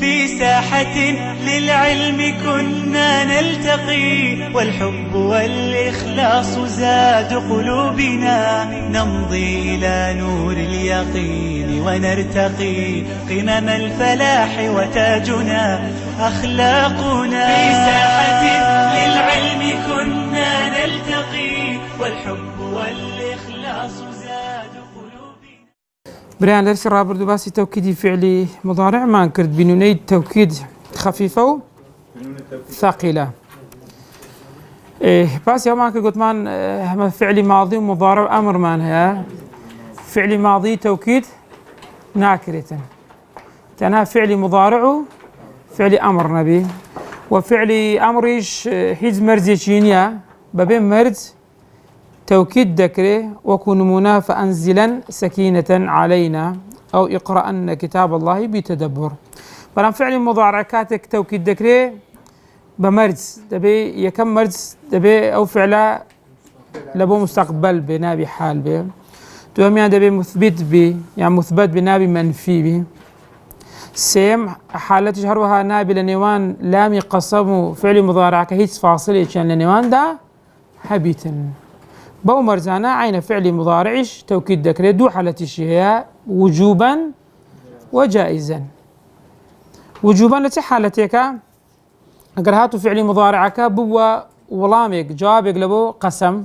في ساحة للعلم كنا نلتقي، والحب والإخلاص زاد قلوبنا، نمضي إلى نور اليقين ونرتقي قمم الفلاح وتاجنا أخلاقنا. في ساحة للعلم كنا نلتقي، والحب والإخلاص زاد قلوبنا. بريان درس الرابر دوباسي توكيدي فعلي مضارع ما انكرت بنوني توكيد خفيفة ثقيلة. بس يوم ما قلت مان فعلي ماضي ومضارع أمر مانها فعلي ماضي توكيد ناكرة تنها فعلي مضارع فعلي أمر نبي وفعلي أمريش حيز مرزي تشينيا ببين مرز توكيد ذكره وكنمونا فأنزلا سكينة علينا أو اقرأن كتاب الله بتدبر. فلان فعل مضارع كاتك توكيد ذكره بمرز دبي يكم مرز دبي أو فعلا لبو مستقبل بنابي حال به دوم يعني دبي مثبت بي يعني مثبت بنابي منفي بي سيم حالتي شهروها نابي لنيوان لامي قسمو فعل مضارع كهيت فاصلة كان لنيوان دا حبيتن بو مرزانا عين فعل مضارعش توكيد ذكره دو حالتي هي وجوبا وجائزا. وجوبا لتي حالتك اگر هاتو فعل مضارعك بوا ولامك جوابك لبو قسم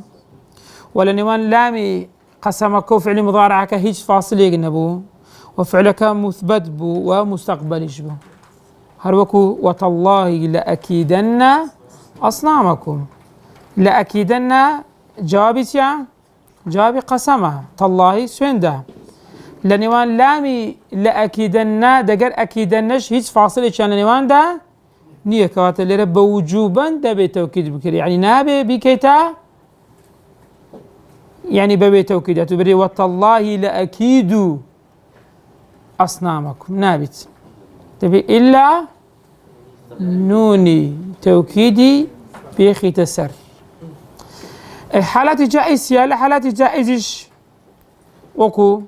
ولا نيوان لامي قسمك فعل مضارعك هيج فاصل نبو وفعلك مثبت بو ومستقبلش بو هروكو وتالله لأكيدن أصنامكم. لأكيدن جوابي تيا جوابي قسمه تالله سوينده لنيوان لامي لأكيدن دقر أكيدنش هيج فاصل كان لنيوان ده نية كوات اللي رب وجوبا ده بتوكيد بكري يعني نابي بكيتا يعني ببي توكيد تبري وتالله لأكيد أصنامكم نابت تبي إلا نوني توكيدي بيخي تسر. حالات جائز يا حالات جائزش وكو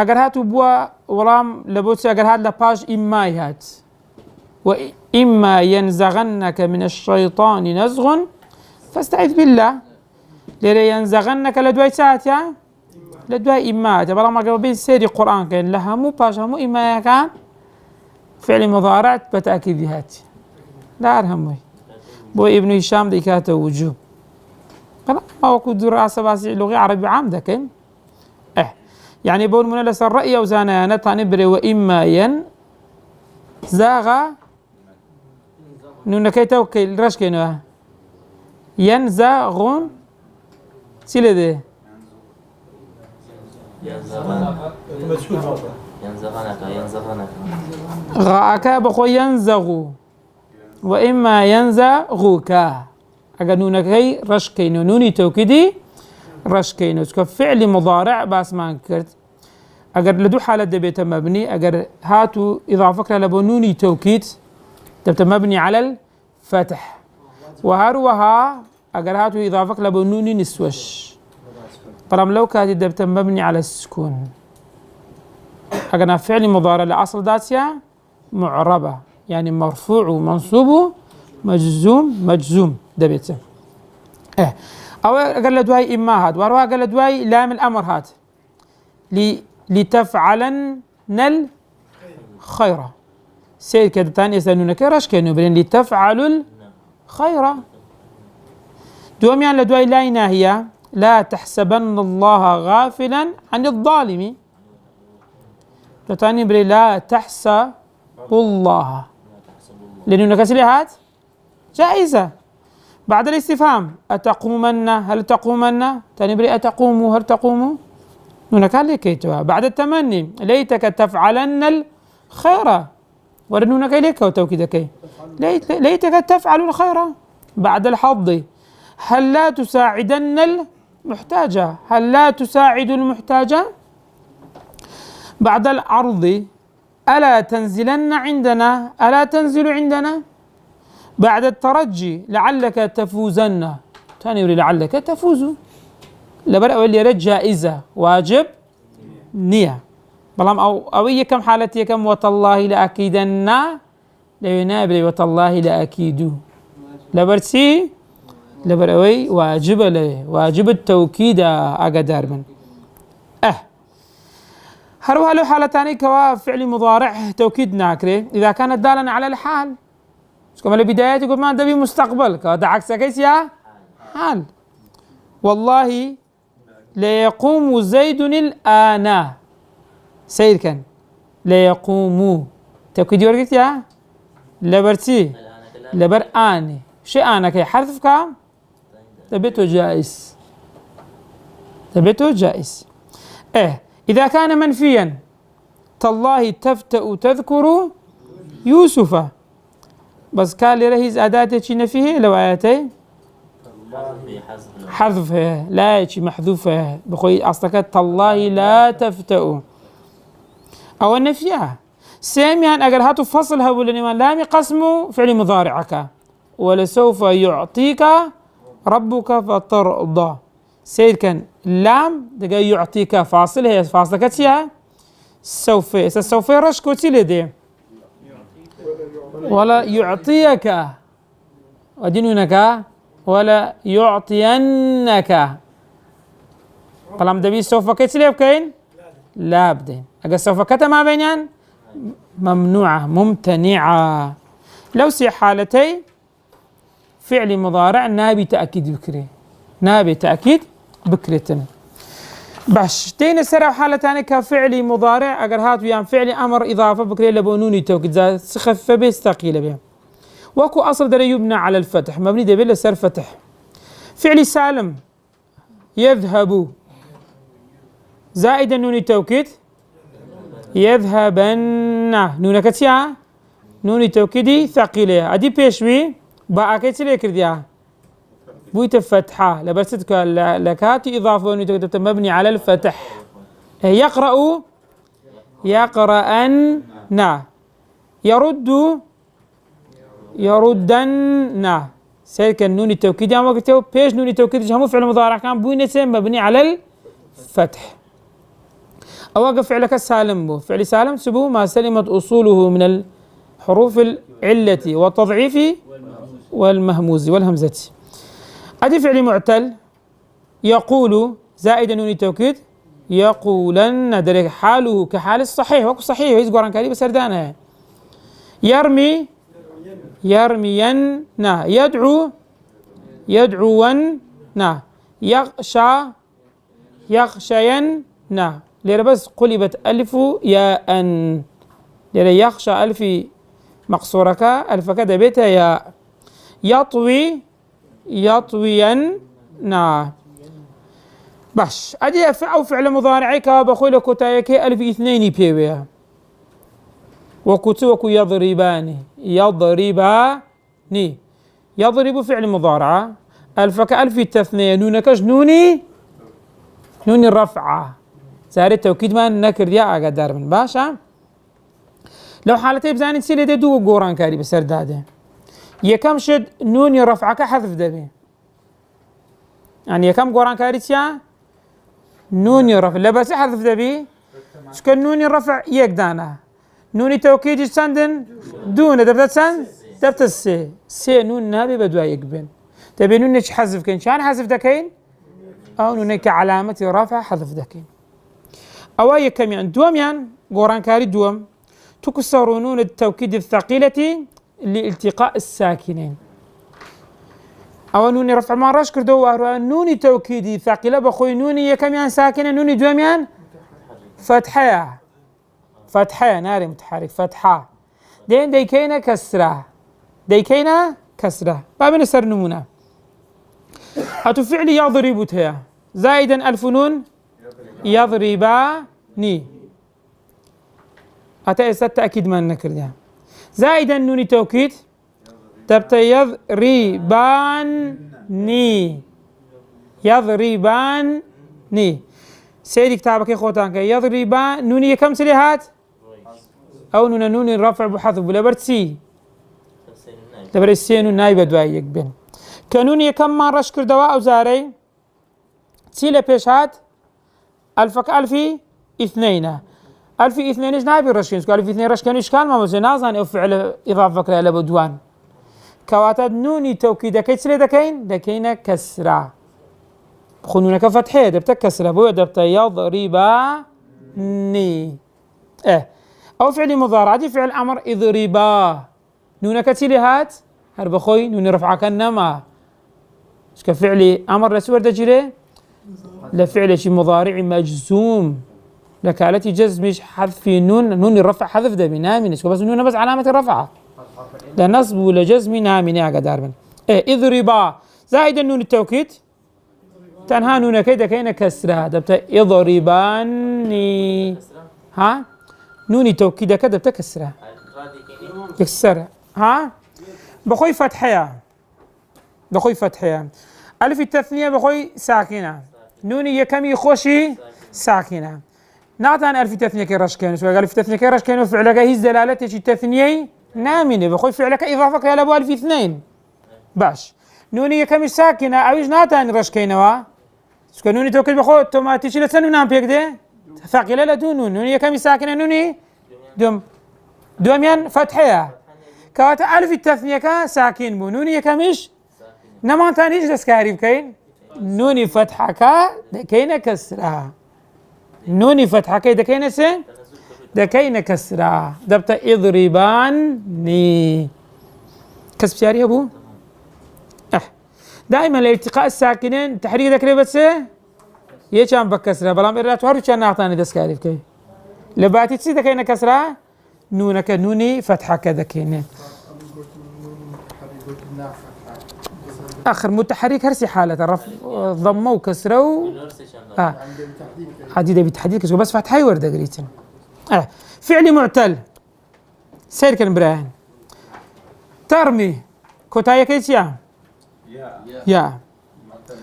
اگر هاتو بوا ولام لبوتي اگر هات لباش إماي هات وإما ينزغنك من الشيطان نزغ فاستعذ بالله لري ينزغنك لدواي ساعت يا لدواي إما بلا ما قبل بين سيري قرآن كان لها مو باش مو إما كان فعل مضارع بتأكيد هات لا أرهموي بو ابن هشام ديكاته وجوب قال ما وكو دراسة باسي لغة عربي عام دكين يعني بون من لس الرأي وزانا نتنبري وإما ينزغ نون كي توكل رش كينوا ينزغون سيله ده ينزغنك غاك بخو ينزغو وإما ينزغوك اگر نون كي رش كينو نوني توكيدي رش كينو فعل مضارع باس ما انكرت اگر لدو حالة دبيت مبني اگر هاتو اضافك لبنوني توكيد دبت مبني على الفتح وهروها اگر هاتو اضافك لبنوني نسوش برام لو كانت دبت مبني على السكون اگر فعل مضارع لاصل داتيا معربة يعني مرفوع ومنصوب مجزوم دبيته او اگر لدواي اما هات وهروها اگر لدواي لام الامر هات لتفعلن الخير سيد كده تاني يسألونك رش كانوا بلين لتفعلوا الخير دوم يعني لدواي لا ناهية لا تحسبن الله غافلا عن الظالم تاني بلين لا تحسب الله لأنه كسلهات جائزة بعد الاستفهام أتقومن هل تقومن تاني بلين أتقوموا هل تقوموا هنا كان لكيتها بعد التمني ليتك تفعلن الخير ورنونا كي ليك وتوكيد كي ليتك تفعل الخير بعد الحظ هل لا تساعدن المحتاجة هل لا تساعد المحتاجة بعد العرض ألا تنزلن عندنا ألا تنزل عندنا بعد الترجي لعلك تفوزن تاني لعلك تفوز لبرأ واللي رد جائزة واجب نية بلام أو كم حالتي كم وتالله لأكيدن لو نابلي وتالله لأكيدو لبرسي لبروي واجب له واجب التوكيد أقدر من هروها له حالتان كوا فعل مضارع توكيد ناكره إذا كانت دالا على الحال كما البداية يقول ما دبي مستقبل كذا عكس كيس يا حال والله لا يقوم زيد الآن سير كان لا يقوم توكيد ورقت يا لبرتي لبر آني شيء أنا كي حرف كام ثبته جائز ثبته جائز إذا كان منفيا تالله تفتأ تذكر يوسف بس قال لي رهيز أداة شي نفيه لو آياتي حذفها لا شي محذوفة بخوي أصلك تالله لا تفتأ أو النفيها ساميا أجر هاتو فصلها ولنما لام قسم فعل مضارعك ولسوف يعطيك ربك فترضى سيد كان لام دقا يعطيك فاصل هي فاصلة كتيا سوف رشكو تلدي ولا يعطيك ودينونك ولا يعطينك قلم دبي سوف كتلي بكين لا بدين أجا سوف كتما بينان ممنوعة ممتنعة لو سي حالتي فعل مضارع نابي تأكيد بكري نابي تأكيد بكرة باش تين سرع حالة ثانية كفعل مضارع أجر هات ويان فعل أمر إضافة بكري لبونوني توكيد ذا سخف بيستقيل به وكو أصل در يبنى على الفتح مبني دبل سر فتح فعل سالم يذهب زائد نون توكيد يذهبن نون كتيا نون توكيدي ثقيلة أدي بيشوي بقى كتير كرديا بويت فتحة لبرستك لكاتي إضافة مبني على الفتح يقرأ يقرأن يردن سيرك النون التوكيد يعني وقته بيش نون التوكيد جمو فعل مضارع كان بوينة مبني على الفتح أوقف فعلك السالم بو فعل سالم سبو ما سلمت أصوله من الحروف العلة والتضعيف والمهموز والهمزة أدي فعل معتل يقول زائد نون التوكيد يقولن درك حاله كحال الصحيح وكو صحيح ويز قران كريم سردانه يرمي يرمين يدعون يغشى يغشين ليرى بس قلبت ألف ياء ليرى يغشى ألف مقصورك ألف كذا بيتها ياء يطوي يطوين باش أدي أو فعل مضارعك بقول كتايك ألف اثنين بيويا وكو يضربان يضرب فعل مضارعة ألفك ألف التثنية نونكش نوني الرفعة ساري التوكيد ما نكر يا أقدر من باشا لو حالتي بزاني تسيلي دي دو قوران كاري بسر داده يكم شد نوني رفعك حذف دبي يعني يكم قوران كاري تيا نوني رفع لبس حذف دبي شكل نوني رفع يك دانا نوني توكيد سندن دون دبت سن دبت سي نون نابي بدوا يقبن تبي نوني حذف كين شان حذف دكين او نوني كعلامة رفع حذف دكين او يكم يعني دوم يعني قوران كاري دوم تكسر نون التوكيد الثقيلة لالتقاء الساكنين أو نوني رفع ما راش كردو نوني توكيدي ثقيلة بخوي نوني يكميان ساكنة نوني دوميان فتحة ناري متحرك فتحة ديكينا كسرة بابن سر نمونا هاتو فعل يضرب تها زائدا ألف نون يضرباني أتا تأكيد ما نكر زائدا نون توكيد تبت يضرباني سيدي كتابك يا خوتانك يضربان نوني كم سليهات او نون الرفع بحذف لبرتسي لبرتسين نايبه دوايك بين كنوني كم مرة شكر دواء وزاري سيلة بيشات ألفك ألفي اثنين ألفي اثنينش نابي رشكينش ألفي اثنين رشكينش كان ما بس نازن أو فعل إضافة كلا لبدوان كواتد نوني توكيد كي تسلي دكين كسرة خنونا كفتحية دبتا كسرة بو دبتا يضرباني أو فعل مضارع دي فعل أمر اضربا نونا كتسلي هات هرب خوي نوني رفعك النما اش كفعل أمر لسور دجري لفعل شي مضارع مجزوم لكالتي جزمش حذف نون الرفع حذف ده بنامن بس نون بس علامة الرفعة لنصب لجزم نامن يا قدار من اضربا زائد النون التوكيد تنها نون كيدا كينا كسرها دبتا يضرباني ها نون التوكيد كده دبتا كسرها يكسرها ها بخوي فتحية ألف التثنية بخوي ساكنة نوني يكمي خوشي ساكنة نعطان ألف التثنية كي رشكين سواء ألف التثنية كي رشكين وفعلك هي دلالته شي التثنية نامنة بخوي فعلك إضافة يا لابو ألف اثنين باش نوني يكمي ساكنة أويش نعطان رشكينوا سواء نوني توكل بخوي اوتوماتيكي لسنو نام بيك ده ثقيلة لدون نوني يكمي ساكنة نوني دوميان فتحية كواتا ألف التثنية كا ساكن بو نوني يكميش نمان تانيش دسكاري بكين نوني فتحة دكينا كسرة نوني فتحة كي دكينا سين دكينا كسرة دبتا اضرباني كسب شاري ابو دائما الالتقاء الساكنين تحريك ذكري بس يشان بكسرة بلام إرات وارو كان نعطاني دسكاري بكين لباتي تسي دكينا كسرة نونك نوني فتحة كدكينا آخر متحرك هرسي حالة رفع ضمه وكسره حديدة بتحديد كسره بس فتحي ورده قريتن فعل معتل سير كان براهن ترمي كوتايا كيس يا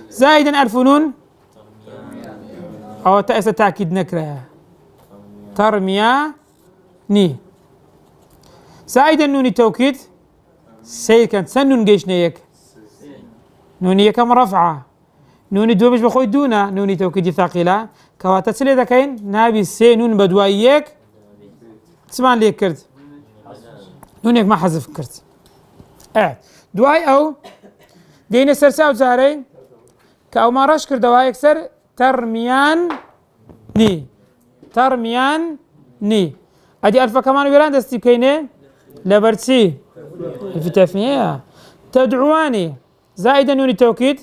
زائدا ألف نون أو تأس تأكيد نكرة ترميا ني زائدا نون التوكيد سير كان سنون جيش نيك نوني كم رفعة نوني دو مش بخوي دونا نوني توكيد ثقيلة كواتا تسلي ذاكين نابي سي نون بدوايك تسمع لي كرت نونيك ما حذف كرت دواي أو دينا سرساو زهرين كأو ما رشكر دوايك سر ترميان ني أدي ألفا كمان ويران دستي كيني لبرتسي في تثنية تدعواني زائدا نون التوكيد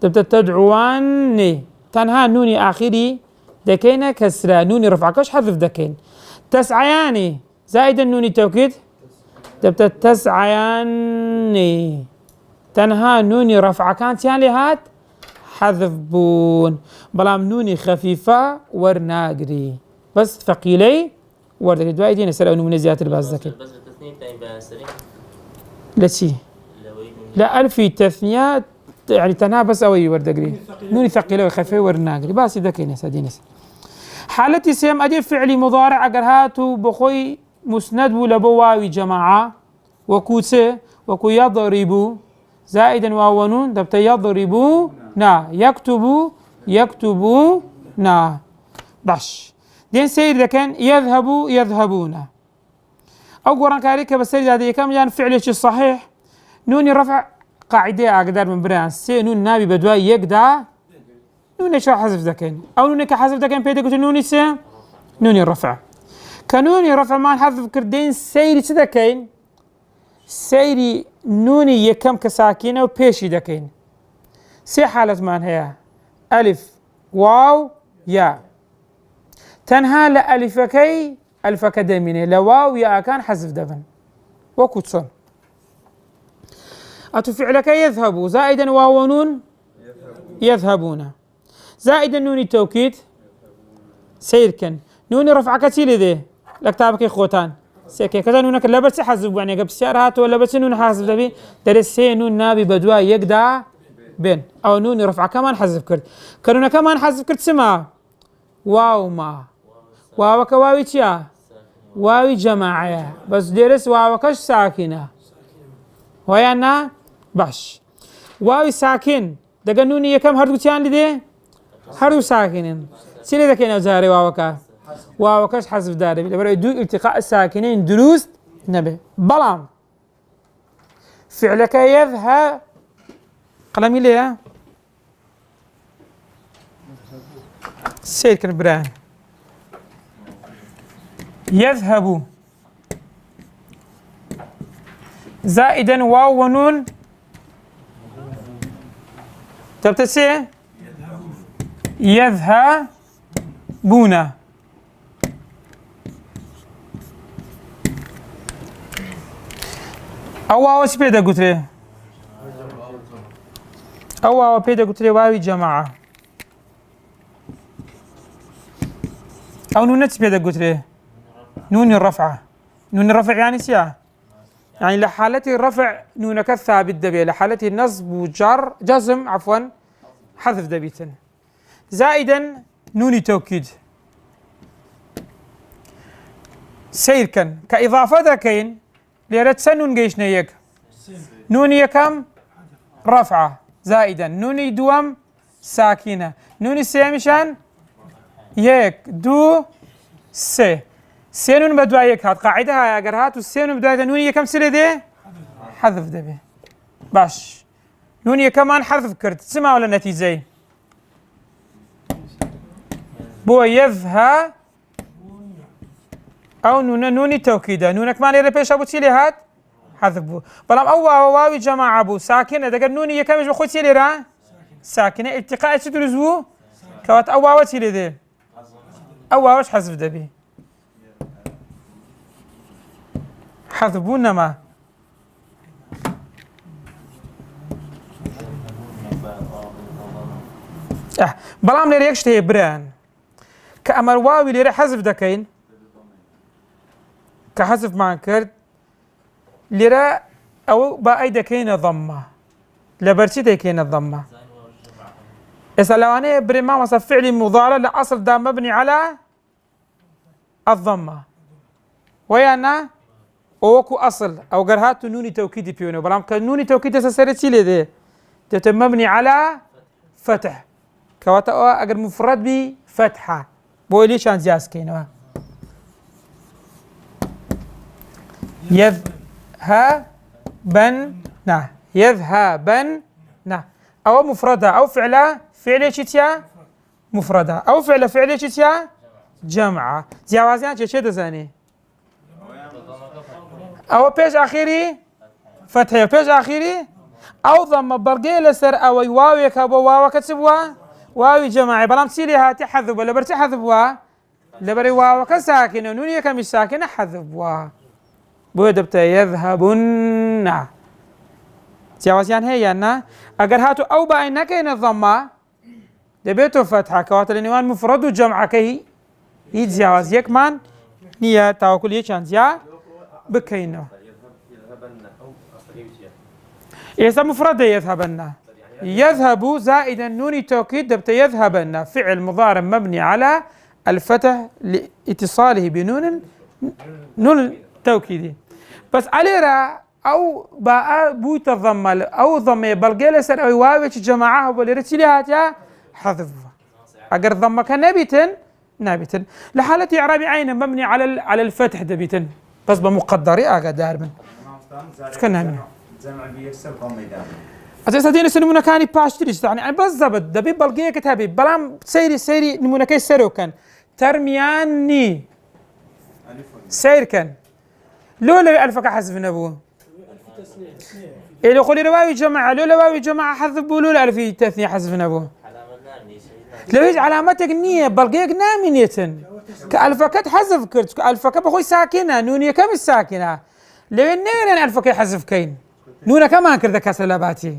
تبدأ تدعواني تنها نوني آخري دكينا كسرة نوني رفعكش حذف دكين تسعياني زائدا نون التوكيد تبدأ تسعياني تنها نوني رفعكان تيالي هات حذف بون بلام نوني خفيفة ورناقري بس ثقيلي وردك دواء دينا سرعوا نموني زيادة الباز ذكي لا شي لا ألف تثنية يعني تنها بس أوي وردقري نوني ثقيلة وخفيفة ورناقري بس إذا كينا سادينس حالتي سيم أدي فعلي مضارع أجر هاتو بخوي مسند ولا بواوي جماعة وكوتسه وكو يضربو زائدا واونون دبت يضربو نا يكتبو نا باش دين سير ده كان يذهبون أو قران كاريكا بس سير هذه كم يعني فعل شيء صحيح نوني رفع قاعدة أقدر من بران سي نون نابي بدواي يقدا نوني شو حذف ذكين أو نوني كحذف ذكين بيدك نوني سي نوني الرفع كنوني رفع ما نحذف كردين سيري تذكين سيري نوني يكم كساكينة وبيشي ذكين سي حالة مان هي ألف واو يا تنها لألفكي ألفك دمينه لواو يا كان حذف دبن وكوتسون أتفعلك يذهب زائدا واو نون يذهبون زائدا نون التوكيد سيركن نون رفعك تيلي ذي لكتابك خوتان سيكي كذا نونك لا بس حذف يعني قبل سيارات ولا بس نون حذف دبي درس نون نابي بدوا يقدا بين أو نون رفع كمان حذف كرت كانونا كمان حذف كرت سما واو ما واو كواوي تيا واوي جماعة بس درس واو كش ساكنة ويانا باش واوي ساكن دقا نوني يكم هردو تيان لدي هردو ساكنين سيلي ذاكينا وزاري واو كا واو كش حذف داري لبرا دو التقاء الساكنين دروس نبي بلام فعلك يذهب قلمي ليه سير كان بران يذهب زائدا واو ونون تبتسي يذهبون او واو ايش بيدا قلت لي او واو بيدا قلت لي واوي جماعة او نونت بيدا قلت لي نون الرفعة نون الرفع يعني سيا يعني لحالة الرفع نونك الثابت دبي لحالة النصب وجر جزم عفوا حذف دبيتن زائدا نون توكيد سير كإضافة كين ليرد سنون جيش نيك نون يكم رفعة زائدا نون دوم ساكنة نون سيمشان يك دو سي سينون بدوا يك هات قاعدة هاي أجر هات والسينون بدوا نون يكم سير ده حذف دبي باش نون يكمان حذف كرت سمع ولا نتيجة بو يذهب او نوني توكيدا نونك ماني ريبيش ابو تيلي هات حذف بو بلام او واوي جماعه ابو ساكنه دقر نوني يكمش بخو تيلي را ساكنه التقاء تدرزو كوات او واو تيلي دي او واوش حذف دبي حذفونا ما بلام ليريك شتي بران كأمر واوي ليري حذف دكين كحذف مع كرد ليرا او باي دكين ضمه لبرتي دكين الضمه اسالواني برما وصف فعل مضارع لاصل دا مبني على الضمه ويانا اوكو اصل او قرهات نوني توكيد بيونو بلام كنوني توكيد سسرتي لي دي مبني على فتح كواتا اگر مفرد بي فتحه بولي شان زياس كينوا يذهبن يذهبن او مفردة او فعلة فعلة شتيا مفردة او فعلة شتيا جمعة جوازيان چه دزاني او بيش اخيري فتحة بيش اخيري او ضم برقي لسر او واوي كابو واو كتبوا واوي جماعي بلام سيلي هاتي حذبوا لبرتي حذبوا لبري واو كساكنة نوني كمش ساكنة حذبوا بودبتا يذهبن جوازيان هي أنا أجر هاتو أو باين كين الضمة دبيتو فتحة كوات النوان مفرد وجمع كي يتجاوز يكمان نية تاكل يشان زيا بكينه يسا مفرد يذهبن يذهب زائدا نون توكيد دبت يذهبن فعل مضارع مبني على الفتح لاتصاله بنون نون توكيدي بس عليرا او باء بوت الضمه او ضمه بلقي سر او واو جماعه ولرتلي هاتيا حذف اگر ضمه كنبيتن نابتن لحاله اعرابي عين مبني على الفتح دبيتن بس بمقدري اجا داربن كنا من جمع بيكسر ضمه دار اساسا دين سنمونا كاني باشتريش يعني بالضبط دبي بلقي كتابي بلام سيري نمونا كي سيرو كان ترمياني سير كان لولا ألفك حذف نبوه إلى قولي رواوي جماعة لولا واوي جماعة حذفوا لولا ألفي تثنية حذف نبوه لو يجي علامتك النية بلقيك نامنية كألفك حذف كرت كألفك بخوي ساكنة نونية كم الساكنة لو النين ألفك حذف كين نونا كمان كرد كسر لباتي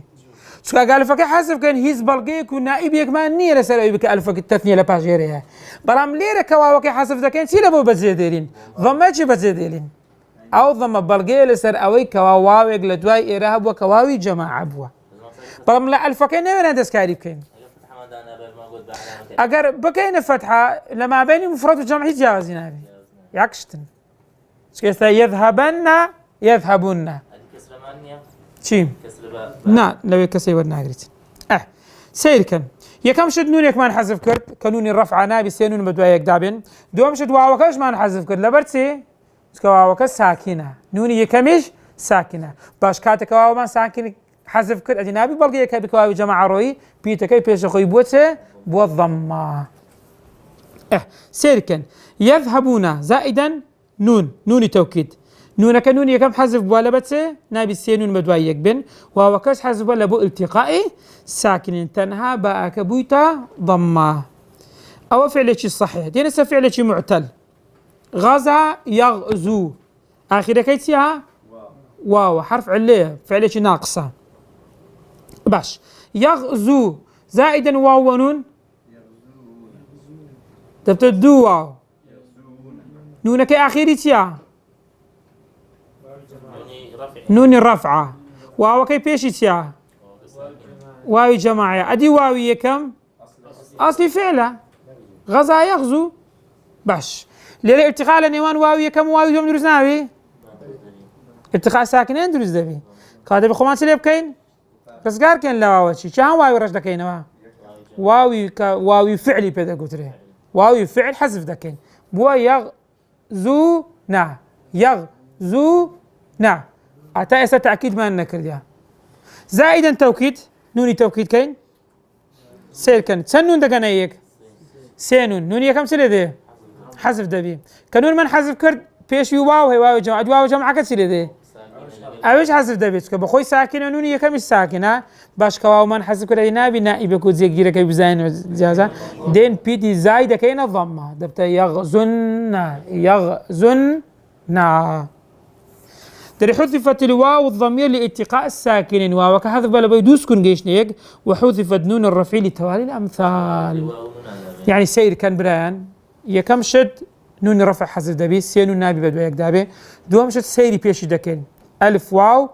شو قال فك حذف كين هيز بلقيك ونائبيك ما النية لسر بك ألفك التثنية لباجيرها برام ليرة كواوك حذف ذكين سيلبو بزيدين ضمتش بزيدين او ضم بلقي لسر اوي كواوي لدواي ارهب وكواوي جماعه ابوا برام لا الفكين وين دسكاري كين اگر بكين فتحه لما بين مفرد وجمع يتجاوزين هذه يكشتن كيف يذهبون شي نا لو كسي ورنا غريت سير كان یەکەم شت نونێکمان حەزف کرد کە نونی ڕەفع نابی سێ نون بە دوای یەکدا بێن. دووەم شت واوەکەشمان حەزف کرد لەبەر چی؟ چکە واوەکە ساکینە، نونی یەکەمیش ساکینە. باش کاتێکە واوەمان ساکین حەزف کرد ئەدی نابی بەڵگە یەکە بکە واوی جەماعە ڕۆیی پیتەکەی پێشە خۆی بۆ چێ؟ بۆ ضەممە. سێرکەن یەذهەبوونە زائیدەن نون، نونی تەوکید. نونەکە نونی یەکەم حەزف بووە لەبەر چێ؟ نابی سێ نون بە دوای یەک بن. واوەکەش حەزف بووە لە بۆ ئیلتیقائی ساکنین تەنها بە ئاکە بوویتە ضەممە. ئەوە فعلێکی صحیح. دێنە سەر فعلێکی معتەل. غەزا یەغزوو ئاخیرەکەی چییە؟ واوە حرف علەیە فعلێکی ناقسە. باش یەغزوو زائیدەن واو و نون دەبتە دوو واو. نونەکەی ئاخیری چییە؟ نونی ڕەفعە. واوەکەی پێشی چییە؟ واوی جەماعەیە. ئەدی واوی یەکەم ئەسلی فعلە غەزا یەغزوو. باش لێرە ئیرتیقا لە نێوان واوی یەکەم و واوی دووەم دروست ناوی؟ ئیرتیقا ساکنێن دروست دەبی. کاتێ بە خۆمان چ لێ بکەین؟ ڕزگارکەین لە واوەچی چیان واوی ڕەش دەکەینەوە؟ واوی فعلی پێ دەگوترێ. واوی فعل حەزف دەکەین بووە یەغزوو نا یەغزوو نا. ئاتا ئێستا تاکیدمان نەکردیا. زائیدەن تەوکید نونی تەوکید کەین سێرکەن چەند نون دەگەنە یەک؟ سێ نون. نونی یەکەم چ لێ دێ؟ حەزف دەبی. کە نون من حەزف کرد پێشی واو هەیە واوی جەماعە واوی جەماعەکە چی لێ دێ؟ ئەوش حەزف دەبێت کە بەخۆی ساکنە نونی یەکەمیش ساکنە. باش کە واومان حەزف کرد نابی نائیبەک و جێگیرەکەی بزانین جیازە دێن پیتی زای دەکەینە ضەممە دەبتە یەغزونا یەغزونا. دري حذفت الواو الضمير لاتقاء الساكنين واو كحذف بلا بيدوس كن جيشنيك وحذفت نون الرفع لتوالي الامثال. يعني سير كان بران يكم شد نون رفع حذف دبي سين نابي بدو يك دابي دوم شد سيري بيش دكين الف واو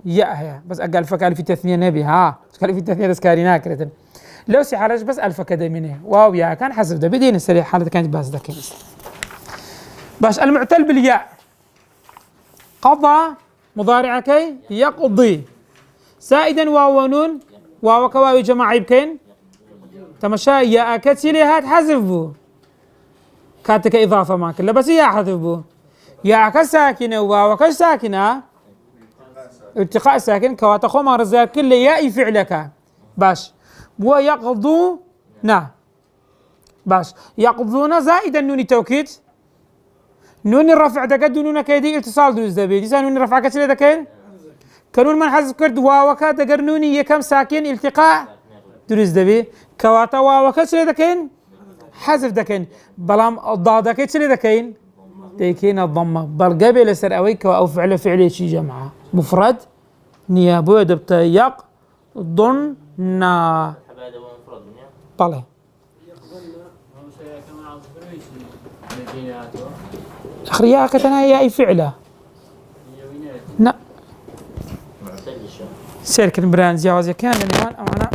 ياء هي بس اقل فك الف تثنيه نبي ها الف تثنيه تذكارينا كرتن لو سي حرج بس الف كدمينه واو ياء كان حذف دبي دين السريع حالته كانت باس دكين. باش المعتل بالياء قضى مضارعكي يقضي زائدا واو ونون واو كواوي جماعي بكين تمشى يا كتسيلي هات حذف بو كاتك اضافه ماك لا بس يا حذف بو يا كساكنه واو كساكنه ارتقاء ساكن كواتخو ما رزاق كل ياء فعلك باش بو يقضون باش يقضون زائدا نون توكيد نون الرفع دقد نون كيدي اتصال دروز دبي دي نون الرفع كتير دكين كنون من حذف كرد واو كدقر نوني يكم ساكن التقاء دروز دبي كواتا واو كتير دكين حذف دكين بلام ضاد كتير دكين ديكين الضمه بل قبل سر اويك او فعل فعلي شي جمعه مفرد نيابه دبت يق ضن نا طلع أخرياء كتنا هي أي فعلة لا سيركن بران جواز كان لنوان أمانا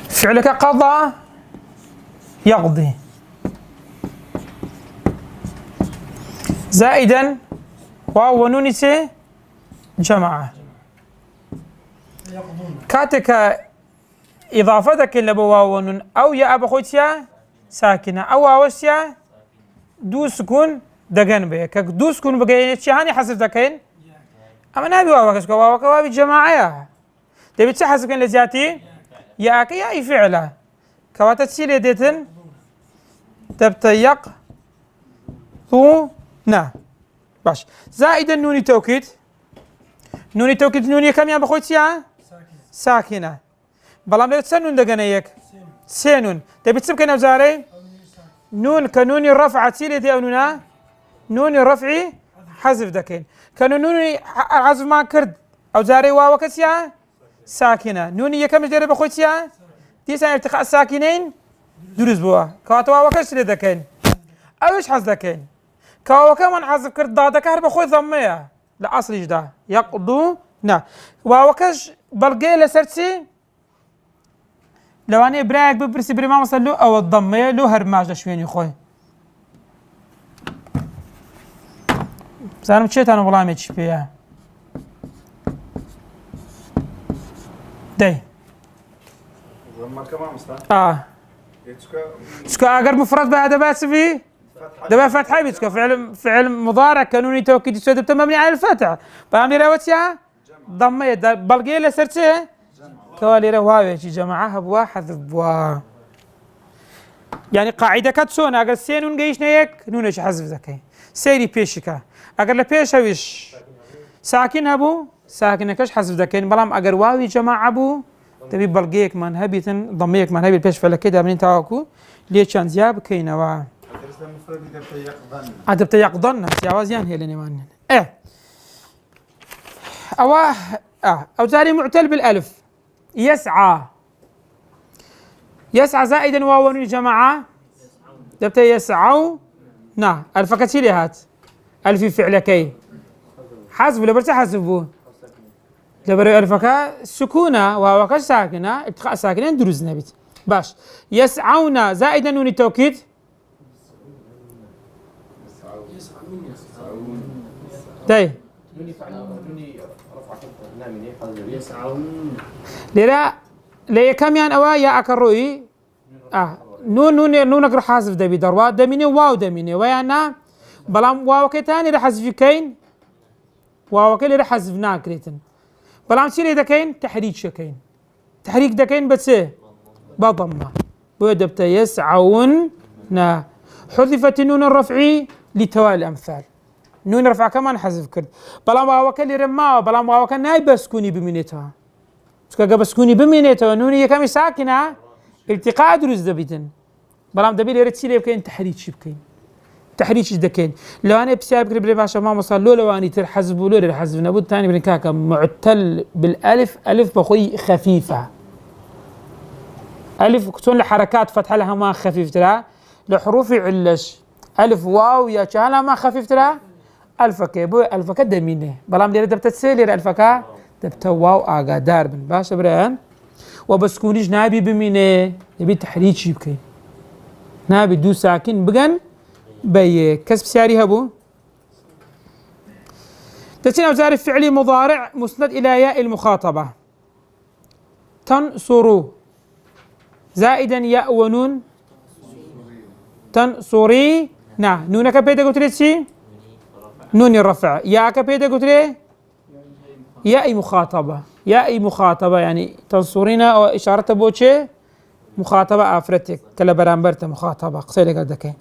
فعلك قضى يقضي زائدا واو ونون سي جماعة كاتك إضافتك اللي بواو ونون أو يا أبا خوتيا ساكنة أو أوسيا دو سكون دقن بيك دو سكون بقى هاني حسب دكين أما نبي واو كسكو واو كوابي جماعة تبي تحسب كن لزياتي يا أكي يا أي فعلة كواتا تسيلي ديتن تبتيق ثو نا باش زائدا نوني توكيد نوني توكيد نوني كم يا بخوتيا ساكنه بلام لا تسنون دغنيك سينون تبي تسب كنا وزاري نون كنوني رفع تيلي دي نونا نوني رفعي حذف دكين كانوا نوني حذف ما كرد او زاري واو كسيا ساكنه نوني كم جري بخوتيا دي سان التقاء الساكنين دروز بوا كاتوا واو كسر دكين اوش حذف دكين كاو كمان حذف كرد ضادك هرب خوي ضميه لا اصل جدا يقضو نا واو كش بلقي لسرتي لەوانەیە برایەک بپرسی بری مامۆستا لۆ ئەوە دەمەیە لۆ هەرماش لە شوێنی خۆی بزانم چێتان وەڵامێکی پێیە دەی چکە ئەگەر مفرەد بە دەبات چبی دەبات فتحە بیت چکە فعل مضارع كنوني توكيد سوى دبت مبني على الفتح فهم لي روتيا ضمية بلقي له سرته كوالي رواوي شي جماعة بوا حذف بوا يعني قاعدة كتسون أقل سين جيش نيك نونش حذف ذكي سيري بيشكا أقل لبيش هويش ساكن هبو ساكن كش حذف ذكي بلام أقل واوي جماعة بو تبي بلقيك من هبيتن ضميك من هبي البيش فلا كده من تاكو ليش كان زياب كينوا أدبت يقضن سيوازيان هي اللي نمان أو تالي معتل بالألف يسعى يسعى زائدا واو يا جماعة دبت يسعوا نعم ألف كتير هات ألف فعل كي حسب لبرت حسبه لبر ألفك سكونة وواو ساكنة ابتقاء ساكنة دروز نبيت باش يسعون زائدا نون التوكيد طيب ليه كم يعني أوا يا أكروي نون أقر حذف دبي دروا دميني واو دميني ويانا بلام واو كتاني رح حذف كين واو كلي رح حذف ناكريتن بلام سيري دكين تحريك شكين تحريك دكين بس بضمة بودبت يسعون نا حذفت النون الرفعي لتوالي الأمثال نون رفع كمان حذف كرد بلام واو كلي رما بلام واو كان ناي بسكوني بمينيتها سكا بسكوني بمينيتها نوني كم ساكنة التقاء دروز دبيتن بلام دبي لي رتسيلي بكين تحريك شبكين تحريك دكين لو انا بسبب كربري باشا ما وصل له لو اني تحذف له الحذف نبود ثاني بنكاكا معتل بالالف الف بخوي خفيفه الف كتون لحركات فتح لها ما خفيف ترى لحروف علش الف واو يا شالا ما خفيف ترى الف كيبو الف كدمينه بلام دير دبت تسيلي الفكا دبت واو اغا دار بن باشا بران وبسكونيش نابي بمينه يبي تحريك يبكي نابي دو ساكن بغن بي كسب سياري هبو تسين أوزار فعلي مضارع مسند إلى ياء المخاطبة تنصروا زائدا ياء ونون تنصري نون كبيدا قلت لي نون الرفع ياء كبيدا قلت لي ياء مخاطبة ياء مخاطبة يعني تنصرينا أو إشارة بوشي مخاطبة آفرتك كلا برامبرت مخاطبة قصيرة قدك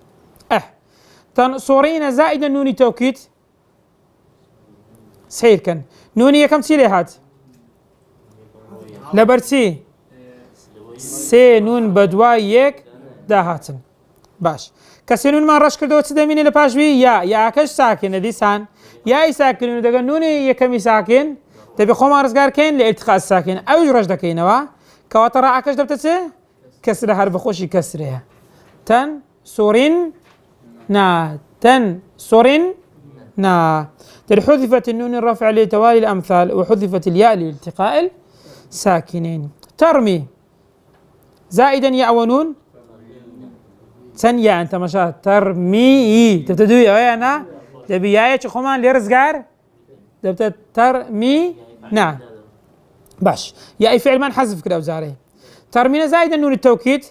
تنصرين زائدا نوني توكيد سير كان نوني كم تسيري هات لبرتي سي نون بدواي يك داهاتن باش كسنون ما رش كردو تدميني لباش بي يا كش ساكن دي سان يا ساكن دغ نوني يكمي ساكن تبي خمار رزقار كين لالتقاء الساكن او جرج دكينوا كواترا اكش دبتسه كسر حرف خوشي كسرها تن سورين نا تن سورين نا حذفت النون الرفع لتوالي الأمثال وحذفت الياء لالتقاء الساكنين ترمي زائدا ياء ونون تن يا أنت مشاهد ترمي تبتدوي يا أنا تبي يا خمان لرزقار تبت ترمي نعم باش يا أي فعل ما نحذف كده وزاري ترمينا زائدا نون التوكيد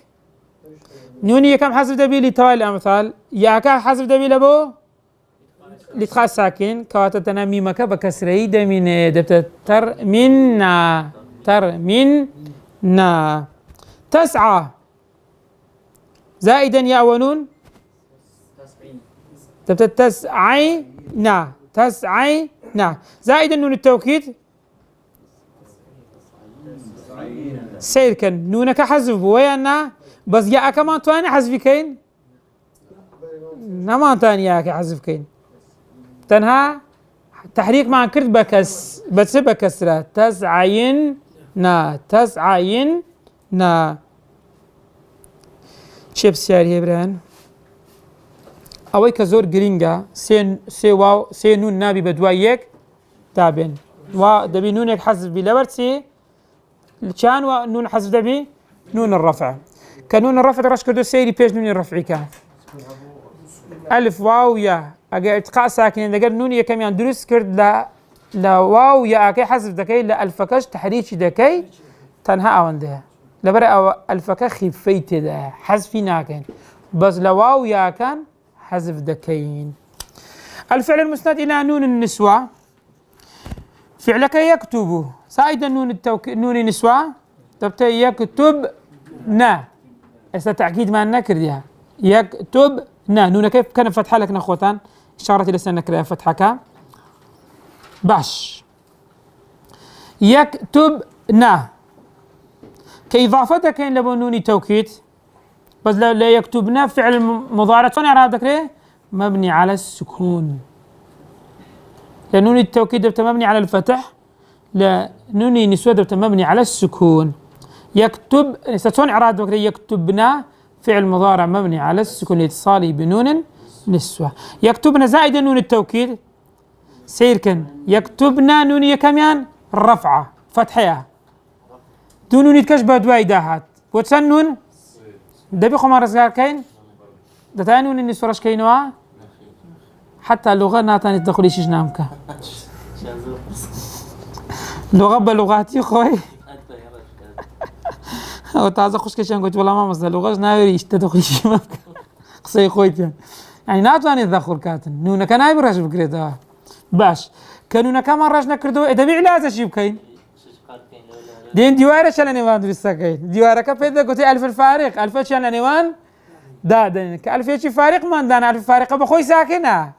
نوني كم حذف دبي لتوالي الأمثال يا كا حذف دبي لبو لتقاء ساكن كواتتنا ميمك بكسري دمين دبت ترمينا تسعى زائدا يا ونون دبت تسعينا زائدا نون التوكيد سير كان نونك حذف بويانا بس يا كمان تواني حذف كين نما تاني يا حذف كين تنها تحريك مع كرت بكس بس بكسرة تسعين نا شيب سياري هبران اوي كزور جرينجا سي واو سي نون نابي بدوايك تابين وا دبي نونك حذف بلبرتي كان ونون حذف دبي نون الرفع كنون الرفع رش كردو سيري بيش نون الرفع كان ألف واو يا أجا إتقاء ساكنين دقل نون يكميان درس كرد لا واو يا أكي حذف دكي لا الفكش تحريش دكي تنها أوندها لبرا أو الفكا خفيت ده حذفي ناكن بس لا واو يا كان حذف دكين. الفعل المسند إلى نون النسوة فعلك يكتب سائدا نون نون النسوة تبتي يكتبنا هسه تأكيد ما النكر ديها يكتبنا نون كيف كان فتحة لك نخوتان إشارة إلى سنة فتحك باش يكتبنا كإضافتك كاين لبو نون توكيد بس لا يكتبنا فعل مضارع شلون إعرابك ليه؟ مبني على السكون لأن نون التوكيد دبت مبني على الفتح لا نون النسوة دبت مبني على السكون يكتب شلون إعرابك ليه؟ يكتبنا فعل مضارع مبني على السكون لاتصاله بنون نسوة يكتبنا زائد نون التوكيد سيركن يكتبنا نون كمان رفعة فتحية دون نون يتكشبه دواي داهات وتسنون دبي خمار رزقار كاين دتاني نون النسوة رش كاينوا حتى اللغة ناتاني تدخلي شيش نامك لغة بلغاتي خوي او تازه خوش كشان قلت والله ما مصدر لغة ناوي تدخلي شيش مامك قصي خويتي يعني ناتاني تدخل كاتن نون كان هاي برش بكريتها باش كانوا كمان رجنا كردو ادبي علاج شي بكاين دين ديواره شلون نيوان بيسكاين ديواره كبيدا قلت الف الفارق الف شلون نيوان دادن كالف شي فارق ما دان الف فارقه بخوي ساكنه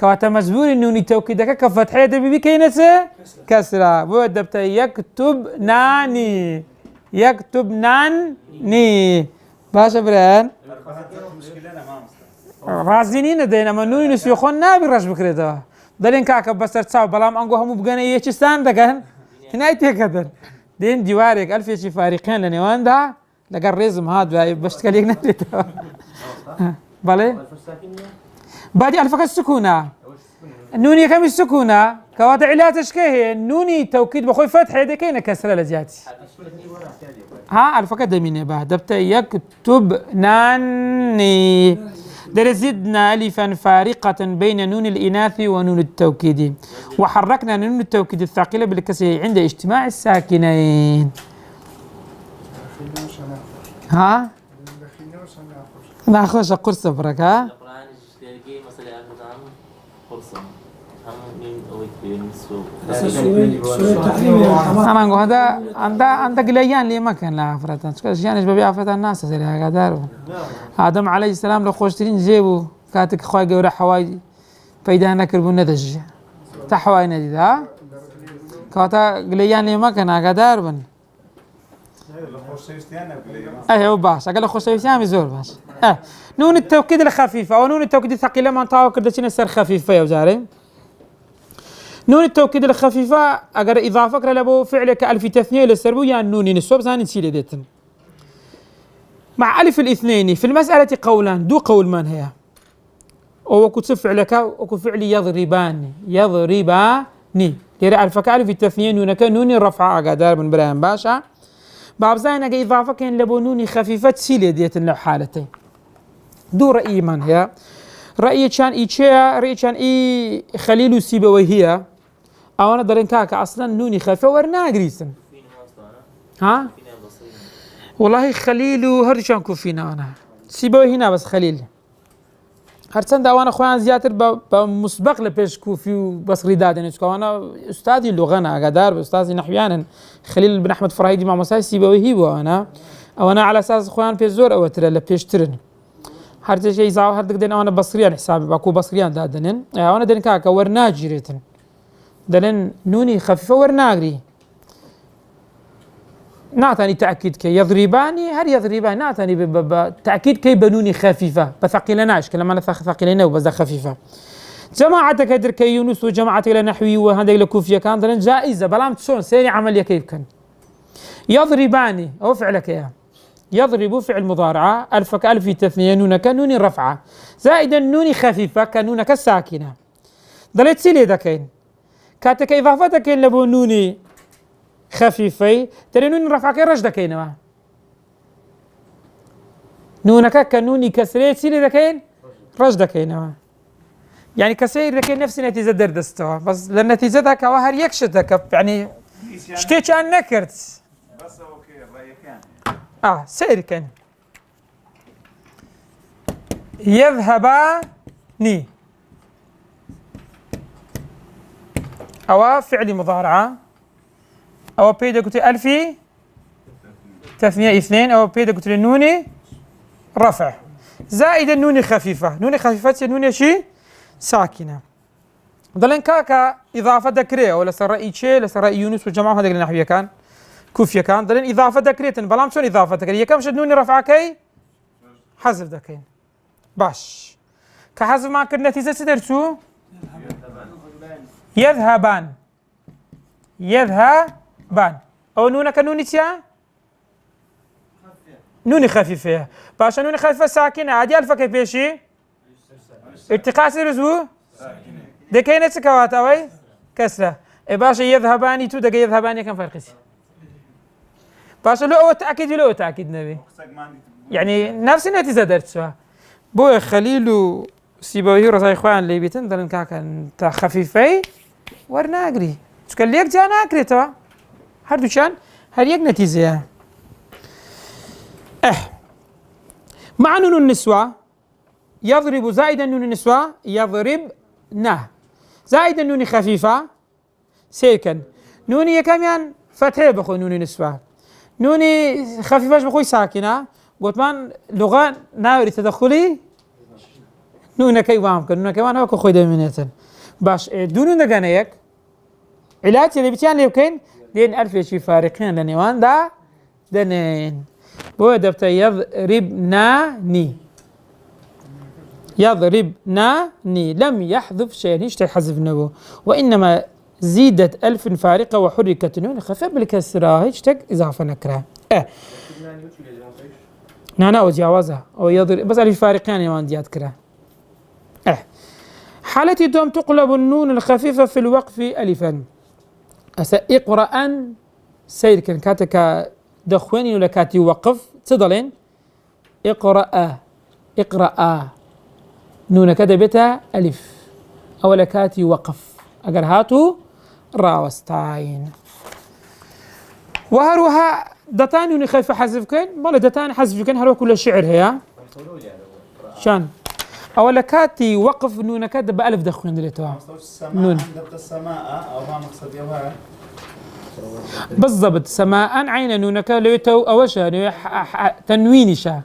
كواتا مجبور انه نتوكيدك كفتحيه دبي كاينه كسره بود دبت يكتب ناني يكتب ناني باش بران رازينين دينا منوني نسيخون نابي رش بكريتا دلين كاكا بسر تساو بلام انقو همو بغانا يشستان دكان هنايتي كدر دين ديواريك الف يشي فارقين لنيوان دا لقر ريزم هاد باش تكاليك نتيتا بالي بادي الفك السكونة نوني كم السكونة كواتا علاتش كيه نوني توكيد بخوي فتح يدكينا كسرة لجاتي ها الفك دميني با دبتا يكتب ناني درزدنا ألفا فارقة بين نون الإناث ونون التوكيد وحركنا نون التوكيد الثقيلة بالكسر عند اجتماع الساكنين ها ناخذ قرص برك ها أنا أقول هذا عندك ليان لي ما كان لا فرتان يعني ببيع فتان الناس زي هذا آدم عليه السلام لو خوشترين جيبو كاتك خوي جورا حواي فايدة نكر بندج تحواي ندي ها كاتا ليان لي ما كان هذا بن أيوة باش أقول خوشترين يزور باش نون التوكيد الخفيفة أو نون التوكيد الثقيلة ما نطاو كردتين السر خفيفة يا وزاري نون التوكيد الخفيفة أجر إضافة لبو فعلك ألف تثنية للسربو يعني نون السوب زان نسيل ديتن مع ألف الاثنين في المسألة قولان دو قول من هي أو كنت فعلك أو فعلي يضرباني يرى ألفك ألف التثنية نونك نون الرفع أقدار من براهم باشا باب زين أجر إضافة كان لبو نون خفيفة تسيل ديتن لو حالتين دو رأي من هي رأي كان إيشيا رأي كان إي خليل سيبويه أو أنا درين كاكا أصلاً نوني خفيفة ورنا قريسن ها والله خليل هرشان كوفينا أنا سيبويه هنا بس خليل هرسان دا وانا خوان زياتر بمسبق لبيش كوفي بس رداد يعني وانا أستاذي اللغة أنا قدار أستاذي نحويانا خليل بن أحمد فرايدي مع مساي سيبويه بو أنا أو أنا على أساس خوان في الزور أو ترى لبيش ترن هر شيء زاو هر دقدين أنا بصريان حسابي باكو بصريان دادنن أنا دين كاكا ورنا جريتن دلن نوني خفيفة ورناغري نعتني تأكيد كي يضرباني هل يضرباني نعتني تأكيد كي بنوني خفيفة بثقيلناش كلما ثقيلنا وبس خفيفة جماعتك هدر كي يونس وجماعتك إلى نحوي وهذا إلى كوفية كان دلن جائزة بلام تشون سيري عملية كيف كان يضرباني أو فعلك يا يضرب فعل مضارعة ألفك ألف تثنية نونك نوني رفعة زائدا نوني خفيفة كنونك الساكنة دلت سيلي دكين كاتك إضافتك لبو نوني خفيفي ترى نوني رفعك رجدك كينوا نونك كنوني كسري سيلي ذكين رج دكينه يعني كسير ذكين نفس نتيجة دردستها بس للنتيجة ذاك وهر يكشتك يعني شتيش أن نكرت بس اوكي الله يكان سير كان يذهبان أو فعل مضارعة أو بيدا قلت ألفي تثنية اثنين أو بيدا قلت النوني رفع زائد النون خفيفة نون خفيفة نون شي ساكنة ضلن كاكا إضافة ذكرية ولا سرائي شيء لسرائي يونس والجماعة هذا النحوية كان كوفية كان ضلن إضافة ذكرية بلام شون إضافة ذكرية كم شد نون رفع كي حذف ذكين باش كحذف ما كنا نتيجة سدرسو يذهبان أو نون كنون تيا نون خفيفة باشا نون خفيفة ساكنة عادي ألفا كيف بيشي ارتقاء سيرزو دكينة سكوات أوي كسرة باشا يذهباني تو دقي يذهباني كم فرق باشا لو تأكيد نبي يعني نفس النتيجة درتها بو خليل سيبويه رزاي إخوان اللي بيتن ضلن كاكا انت خفيفي ورنا أقري تقول ليك جانا أقري توا هردو شان هل يك نتيجة مع نون النسوة يضرب زائد نون النسوة يضربنا زائد النون خفيفة سيكن نوني كمان فتحة بخو نون النسوة نوني خفيفة بخوي ساكنة قلت من لغة ناوري تدخلي نون كيوام كن نون كمان هو كخوي دمينتن باش دون دقانيك علاج اللي بتيان يمكن لين ألف شيء فارقين لنيوان دا دنين بو دبت يضربناني لم يحذف شيء يشتي حذف نبو وإنما زيدت ألف فارقة وحركت نون خفيف بالكسرة يشتك إضافة نكرة نانا وجاوزها أو يضرب بس ألف فارقين يوان ديات كرة حالتي دوم تقلب النون الخفيفة في الوقف ألفا اقرأ سير كان كاتك دخواني ولا كاتي وقف تضلين اقرأ نون كدبتها ألف أولا كاتي وقف أجر هاتو راوستاين وهروها دتان نون خايفة حذف كان بلا دتان حذف كان هرو كل شعر هي شان أولا كاتي وقف نون كدب ألف دخوان دلتوها نون السماء أو ما مقصد يوها بالضبط سماء عين نونك ليتو أوشا تنوينشا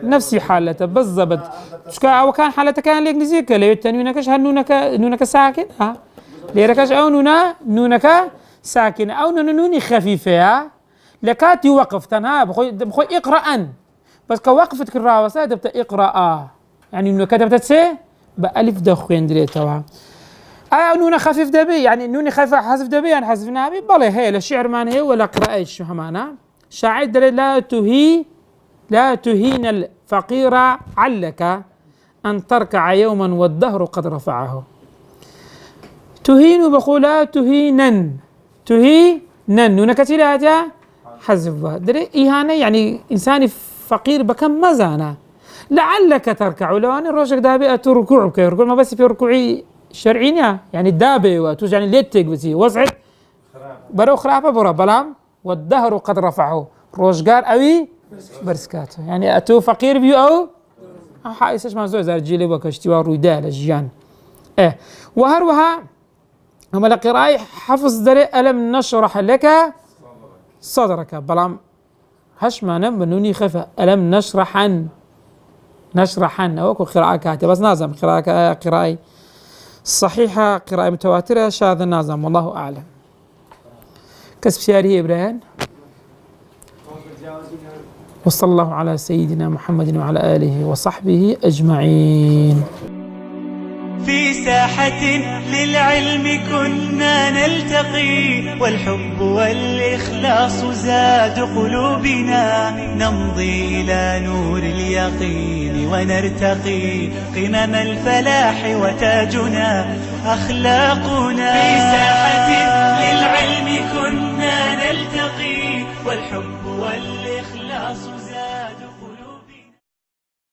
نفسي حالته بالضبط أو كان حالته كان ليك نزيك ليت تنوينكش نونك ساكن ليركش أو نونك ساكن أو نوني خفيفة لكاتي وقف تنها بخوي اقرأ بس كوقفت كراوسة دبت اقرأ يعني نونك دبت سي بألف دخوين دريتها نون خفيف دبي يعني نوني خفيف حذف دبي يعني حذف نابي بلا هي لا شعر مان هي ولا قراءة شو همانا شاعر لا تهين الفقير علك أن تركع يوما والدهر قد رفعه تهين بقول لا تهينن نون كتير هذا حذف دري إهانة يعني إنسان فقير بكم مزانا لعلك تركع لو أنا روشك دابي أتركعك يقول ما بس في ركوعي شرعينيا يعني الدابة وتوج يعني ليتك بسي وزعت برو خرافة برا بلام والدهر قد رفعه روشقار أوي برسكاته يعني أتو فقير بيو أو حايسش ما زوج زرجيلي وكشتوا رويدا لجيان وهروها أما لقراء حفظ دري ألم نشرح لك صدرك بلام هش ما نمنوني خفة ألم نشرحن أو قراءة كاتب بس نازم قراءة صحيحة قراءة متواترة شاذ النازم والله أعلم كسب شاري إبراهيم وصلى الله على سيدنا محمد وعلى آله وصحبه أجمعين في ساحة للعلم كنا نلتقي والحب والإخلاص زاد قلوبنا نمضي إلى نور اليقين ونرتقي قمم الفلاح وتاجنا أخلاقنا في ساحة للعلم كنا نلتقي والحب والإخلاص